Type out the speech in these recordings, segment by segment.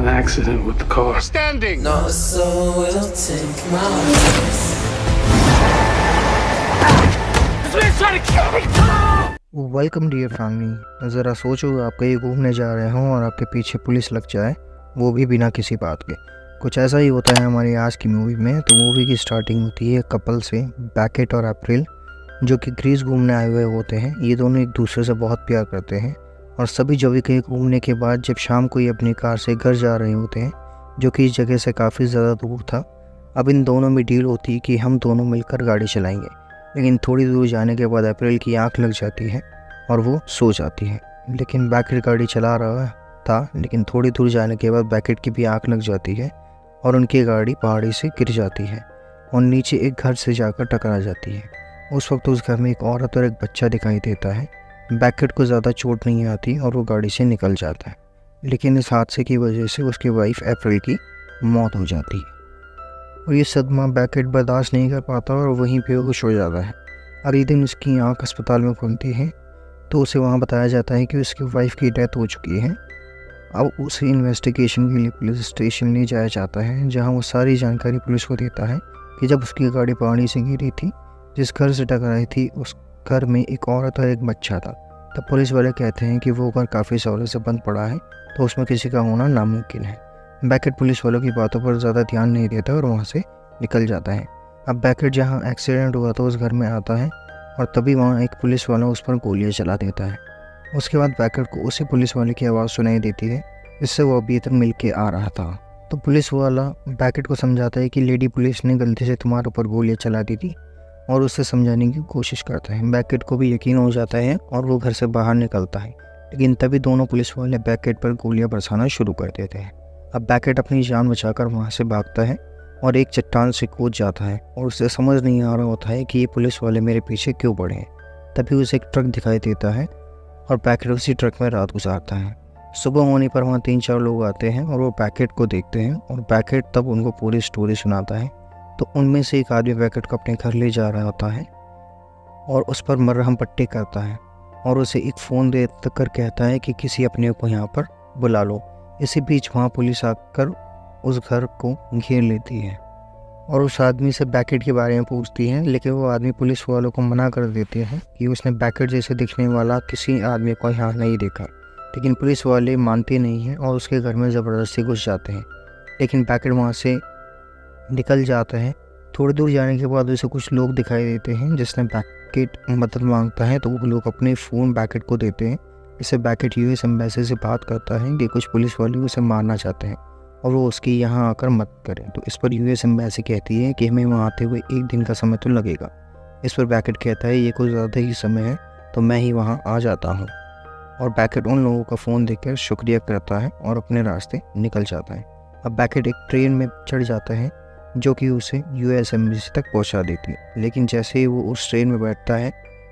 an accident with the car. Standing! No soul will take my place. This man's trying to kill me! Welcome dear family. ज़रा सोचो आप कहीं घूमने जा रहे हों और आपके पीछे पुलिस लग जाए, वो भी बिना किसी बात के। कुछ ऐसा ही होता है हमारी आज की मूवी में। तो मूवी की स्टार्टिंग होती है कपल से, बैकेट और अप्रैल, जो कि ग्रीस घूमने आए हुए होते हैं। ये दोनों एक दूसरे से बहुत प्यार करते हैं और सभी जगह कहीं घूमने के बाद जब शाम को ये अपनी कार से घर जा रहे होते हैं, जो कि इस जगह से काफ़ी ज़्यादा दूर था। अब इन दोनों में डील होती है कि हम दोनों मिलकर गाड़ी चलाएंगे, लेकिन थोड़ी दूर जाने के बाद अप्रैल की आंख लग जाती है और वो सो जाती है। लेकिन बैकेट गाड़ी चला रहा था, लेकिन थोड़ी दूर जाने के बाद बैकेट की भी आंख लग जाती है और उनकी गाड़ी पहाड़ी से गिर जाती है और नीचे एक घर से जाकर टकरा जाती है। उस वक्त उस घर में एक औरत और एक बच्चा दिखाई देता है। बैकेट को ज़्यादा चोट नहीं आती और वो गाड़ी से निकल जाता है, लेकिन इस हादसे की वजह से उसकी वाइफ अप्रैल की मौत हो जाती है और ये सदमा बैकेट बर्दाश्त नहीं कर पाता और वहीं बेहोश हो जाता है। अगले दिन उसकी आंख अस्पताल में खुलती है तो उसे वहाँ बताया जाता है कि उसकी वाइफ की डेथ हो चुकी है। अब उसे इन्वेस्टिगेशन के लिए पुलिस स्टेशन ले जाया जाता है, जहाँ वो सारी जानकारी पुलिस को देता है कि जब उसकी गाड़ी पहाड़ी से गिरी थी, जिस घर से टकराई थी, उस घर में एक औरत और एक बच्चा था। तब पुलिस वाले कहते हैं कि वो घर काफ़ी सालों से बंद पड़ा है, तो उसमें किसी का होना नामुमकिन है। बैकेट पुलिस वालों की बातों पर ज़्यादा ध्यान नहीं देता और वहाँ से निकल जाता है। अब बैकेट जहाँ एक्सीडेंट हुआ था उस घर में आता है और तभी वहाँ एक पुलिस वाला उस पर गोलियाँ चला देता है। उसके बाद बैकेट को उसी पुलिस वाले की आवाज़ सुनाई देती है, जिससे वो अभी तक मिल के आ रहा था। तो पुलिस वाला बैकेट को समझाता है कि लेडी पुलिस ने गलती से तुम्हारे ऊपर गोलियाँ चला दी थी और उससे समझाने की कोशिश करता है। बैकेट को भी यकीन हो जाता है और वो घर से बाहर निकलता है, लेकिन तभी दोनों पुलिस वाले बैकेट पर गोलियां बरसाना शुरू कर देते हैं। अब बैकेट अपनी जान बचाकर वहां से भागता है और एक चट्टान से कूद जाता है और उसे समझ नहीं आ रहा होता है कि ये पुलिस वाले मेरे पीछे क्यों पड़े हैं। तभी उसे एक ट्रक दिखाई देता है और बैकेट उसी ट्रक में रात गुजारता है। सुबह होने पर वहाँ 3-4 लोग आते हैं और वो बैकेट को देखते हैं और बैकेट तब उनको पूरी स्टोरी सुनाता है। तो उनमें से एक आदमी बैकेट को अपने घर ले जा रहा होता है और उस पर मरहम पट्टी करता है और उसे एक फ़ोन दे कर कहता है कि किसी अपने को यहाँ पर बुला लो। इसी बीच वहाँ पुलिस आकर उस घर को घेर लेती है और उस आदमी से बैकेट के बारे में पूछती है, लेकिन वो आदमी पुलिस वालों को मना कर देते हैं कि उसने बैकेट जैसे दिखने वाला किसी आदमी को यहाँ नहीं देखा। लेकिन पुलिस वाले मानते नहीं हैं और उसके घर में ज़बरदस्ती घुस जाते हैं, लेकिन बैकेट वहाँ से निकल जाता है। थोड़ी दूर जाने के बाद उसे कुछ लोग दिखाई देते हैं, जिसने बैकेट मदद मांगता है तो वो लोग अपने फ़ोन बैकेट को देते हैं। इससे बैकेट यूएस एम्बेसी से बात करता है कि कुछ पुलिस वाले उसे मारना चाहते हैं और वो उसकी यहाँ आकर मदद करें। तो इस पर यूएस एम्बेसी कहती है कि हमें वहाँ आते हुए 1 दिन का समय तो लगेगा। इस पर बैकेट कहता है ये कुछ ज़्यादा ही समय है, तो मैं ही वहाँ आ जाता हूँ। और बैकेट उन लोगों का फ़ोन देखकर शुक्रिया करता है और अपने रास्ते निकल जाता है। अब बैकेट एक ट्रेन में चढ़ जाता है जो कि उसे यूएस एम्बेसी तक पहुंचा देती है, लेकिन जैसे ही वो उस ट्रेन में बैठता है,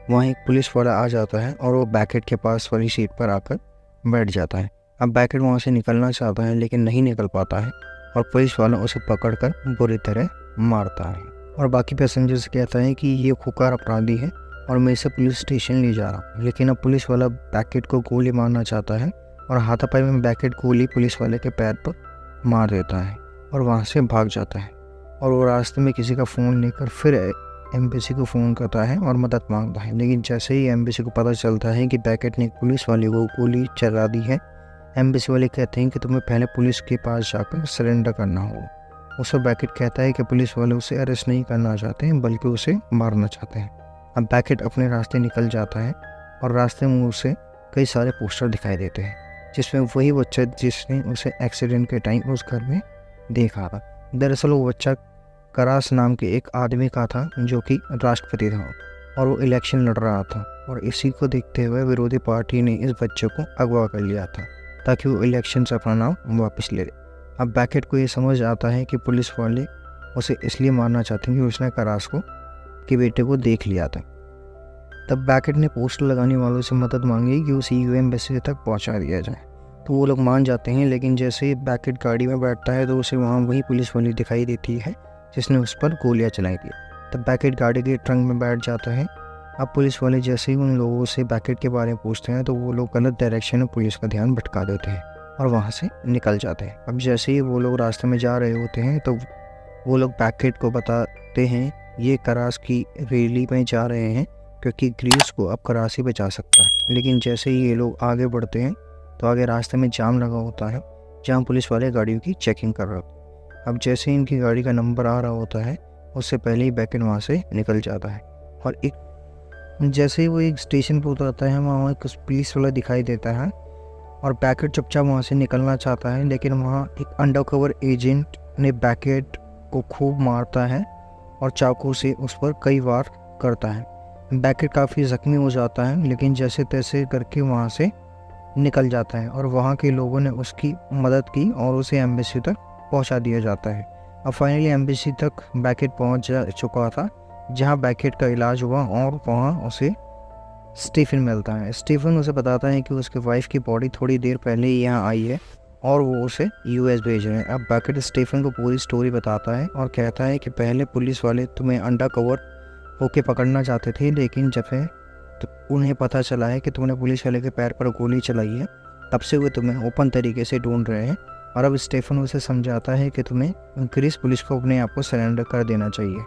वहाँ एक पुलिस वाला आ जाता है और वो बैकेट के पास वाली सीट पर आकर बैठ जाता है। अब बैकेट वहाँ से निकलना चाहता है, लेकिन नहीं निकल पाता है और पुलिस वाला उसे पकड़कर बुरी तरह मारता है और बाकी पैसेंजर्स कहता है कि ये खुकार अपराधी है और मैं इसे पुलिस स्टेशन ले जा रहा हूँ। लेकिन अब पुलिस वाला बैकेट को गोली मारना चाहता है और हाथापाई में बैकेट गोली पुलिस वाले के पैर पर मार देता है और वहाँ से भाग जाता है। और वो रास्ते में किसी का फ़ोन लेकर फिर एम्बेसी को फ़ोन करता है और मदद मांगता है, लेकिन जैसे ही एम्बेसी को पता चलता है कि बैकेट ने पुलिस वाले को गोली चला दी है, एम्बेसी वाले कहते हैं कि तुम्हें पहले पुलिस के पास जाकर सरेंडर करना होगा। उस पर बैकेट कहता है कि पुलिस वाले उसे अरेस्ट नहीं करना चाहते हैं, बल्कि उसे मारना चाहते हैं। अब बैकेट अपने रास्ते निकल जाता है और रास्ते में उसे कई सारे पोस्टर दिखाई देते हैं, जिसमें वही बच्चा जिसने उसे एक्सीडेंट के टाइम उस घर में देखा था। दरअसल वो बच्चा करास नाम के एक आदमी का था, जो कि राष्ट्रपति था और वो इलेक्शन लड़ रहा था। और इसी को देखते हुए विरोधी पार्टी ने इस बच्चे को अगवा कर लिया था ताकि वो इलेक्शन से अपना नाम वापस ले ले। अब बैकेट को ये समझ आता है कि पुलिस वाले उसे इसलिए मारना चाहते हैं कि उसने करास को के बेटे को देख लिया था। तब बैकेट ने पोस्टर लगाने वालों से मदद मांगी कि उसे यूएस एम्बेसी तक पहुंचा दिया जाए, तो वो लोग मान जाते हैं। लेकिन जैसे ही बैकेट गाड़ी में बैठता है तो उसे वहाँ वही पुलिस वाली दिखाई देती है जिसने उस पर गोलियां चलाई थी। तब बैकेट गाड़ी के ट्रंक में बैठ जाता है। अब पुलिस वाले जैसे ही उन लोगों से बैकेट के बारे में पूछते हैं तो वो लोग गलत डायरेक्शन में पुलिस का ध्यान भटका देते हैं और वहाँ से निकल जाते हैं। अब जैसे ही वो लोग रास्ते में जा रहे होते हैं तो वो लोग पैकेट को बताते हैं ये करास की रैली में जा रहे हैं क्योंकि ग्रीस को अब कराची बचा सकता है। लेकिन जैसे ही ये लोग आगे बढ़ते हैं तो आगे रास्ते में जाम लगा होता है जहाँ पुलिस वाले गाड़ियों की चेकिंग कर रहे होते हैं। अब जैसे ही इनकी गाड़ी का नंबर आ रहा होता है उससे पहले ही बैकेट वहाँ से निकल जाता है और जैसे ही वो एक स्टेशन पर उतरता है वहाँ एक पुलिस वाला दिखाई देता है और बैकेट चुपचाप वहाँ से निकलना चाहता है, लेकिन वहाँ एक अंडरकवर एजेंट ने बैकेट को खूब मारता है और चाकू से उस पर कई वार करता है। बैकेट काफ़ी ज़ख्मी हो जाता है लेकिन जैसे तैसे करके वहाँ से निकल जाता है और वहाँ के लोगों ने उसकी मदद की और उसे एम्बेसी तक पहुँचा दिया जाता है। अब फाइनली एम्बेसी तक बैकेट पहुँच चुका था जहाँ बैकेट का इलाज हुआ और वहाँ उसे स्टीफन मिलता है। स्टीफन उसे बताता है कि उसके वाइफ की बॉडी थोड़ी देर पहले ही यहाँ आई है और वो उसे यूएस भेज रहे हैं। अब बैकेट स्टीफन को पूरी स्टोरी बताता है और कहता है कि पहले पुलिस वाले तुम्हें अंडर कवर होके पकड़ना चाहते थे, लेकिन जब तो उन्हें पता चला है कि तुमने पुलिस वाले के पैर पर गोली चलाई है तब से वो तुम्हें ओपन तरीके से ढूंढ रहे हैं। और अब स्टीफन उसे समझाता है कि तुम्हें ग्रीस पुलिस को अपने आप को सरेंडर कर देना चाहिए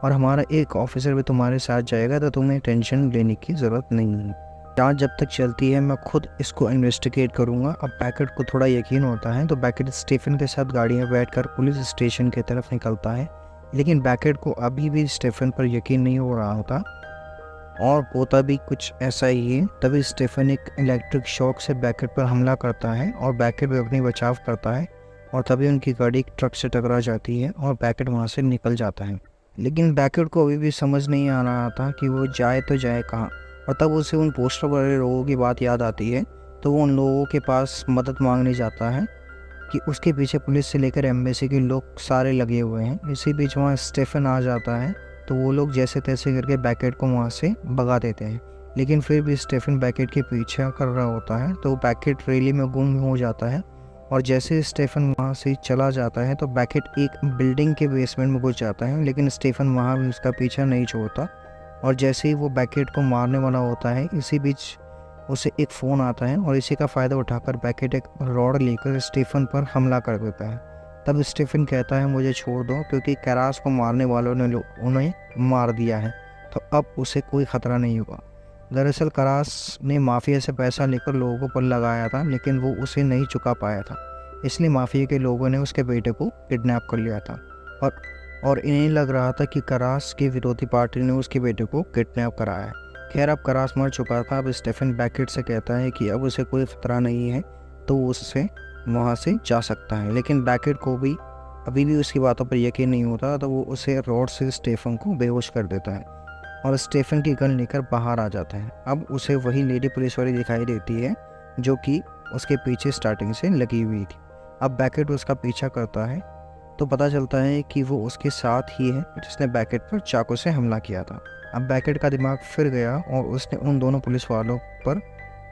और हमारा एक ऑफिसर भी तुम्हारे साथ जाएगा तो तुम्हें टेंशन लेने की ज़रूरत नहीं है। जांच जब तक चलती है मैं खुद इसको इन्वेस्टिगेट करूंगा। अब बैकेट को थोड़ा यकीन होता है तो बैकेट स्टीफन के साथ गाड़ी में बैठकर पुलिस स्टेशन की तरफ निकलता है, लेकिन बैकेट को अभी भी स्टीफन पर यकीन नहीं हो रहा होता और होता भी कुछ ऐसा ही है। तभी स्टीफन एक इलेक्ट्रिक शॉक से बैकेट पर हमला करता है और बैकेट भी अपनी बचाव करता है और तभी उनकी गाड़ी एक ट्रक से टकरा जाती है और बैकेट वहाँ से निकल जाता है। लेकिन बैकेट को अभी भी समझ नहीं आ रहा था कि वो जाए तो जाए कहाँ, और तब उसे उन पोस्टर वाले लोगों की बात याद आती है तो वो उन लोगों के पास मदद मांगने जाता है कि उसके पीछे पुलिस से लेकर एम्बेसी के लोग सारे लगे हुए हैं। इसी बीच वहाँ स्टीफन आ जाता है तो वो लोग जैसे तैसे करके बैकेट को वहाँ से भगा देते हैं, लेकिन फिर भी स्टीफन बैकेट के पीछे कर रहा होता है तो बैकेट रैली में गुम हो जाता है और जैसे स्टीफन वहाँ से चला जाता है तो बैकेट एक बिल्डिंग के बेसमेंट में घुस जाता है, लेकिन स्टीफन वहाँ भी उसका पीछा नहीं छोड़ता और जैसे ही वो बैकेट को मारने वाला होता है इसी बीच उसे एक फ़ोन आता है और इसी का फ़ायदा उठाकर बैकेट एक रॉड लेकर स्टीफन पर हमला कर देता है। तब स्टीफन कहता है मुझे छोड़ दो क्योंकि करास को मारने वालों ने उन्हें मार दिया है तो अब उसे कोई ख़तरा नहीं होगा। दरअसल करास ने माफिया से पैसा लेकर लोगों पर लगाया था लेकिन वो उसे नहीं चुका पाया था, इसलिए माफिया के लोगों ने उसके बेटे को किडनैप कर लिया था और इन्हें लग रहा था कि करास की विरोधी पार्टी ने उसके बेटे को किडनैप कराया है। खैर अब करास मर चुका था। अब स्टीफन बैकेट से कहता है कि अब उसे कोई खतरा नहीं है तो वो उससे वहाँ से जा सकता है, लेकिन बैकेट को भी अभी भी उसकी बातों पर यकीन नहीं होता तो वो उसे रॉड से स्टीफन को बेहोश कर देता है और स्टीफन की गन लेकर बाहर आ जाता है। अब उसे वही लेडी पुलिस वाली दिखाई देती है जो कि उसके पीछे स्टार्टिंग से लगी हुई थी। अब बैकेट उसका पीछा करता है तो पता चलता है कि वो उसके साथ ही है जिसने बैकेट पर चाकू से हमला किया था। अब बैकेट का दिमाग फिर गया और उसने उन दोनों पुलिस वालों पर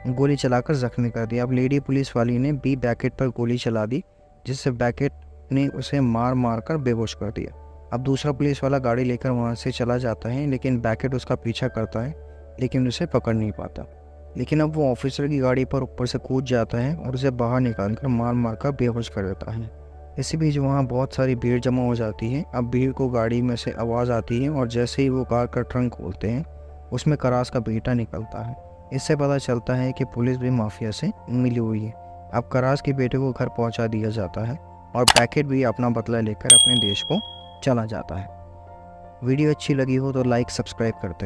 गोली चलाकर जख्मी कर दिया। अब लेडी पुलिस वाली ने भी बैकेट पर गोली चला दी जिससे बैकेट ने उसे मार मार कर बेहोश कर दिया। अब दूसरा पुलिस वाला गाड़ी लेकर वहाँ से चला जाता है, लेकिन बैकेट उसका पीछा करता है लेकिन उसे पकड़ नहीं पाता। लेकिन अब वो ऑफिसर की गाड़ी पर ऊपर से कूद जाता है और उसे बाहर निकाल कर मार मार कर बेहोश कर देता है। इसी बीच वहाँ बहुत सारी भीड़ जमा हो जाती है। अब भीड़ को गाड़ी में से आवाज़ आती है और जैसे ही वो कार का ट्रंक खोलते हैं उसमें करास का बेटा निकलता है। इससे पता चलता है कि पुलिस भी माफिया से मिली हुई है। अब करास के बेटे को घर पहुंचा दिया जाता है और बैकेट भी अपना बदला लेकर अपने देश को चला जाता है। वीडियो अच्छी लगी हो तो लाइक सब्सक्राइब करते हैं।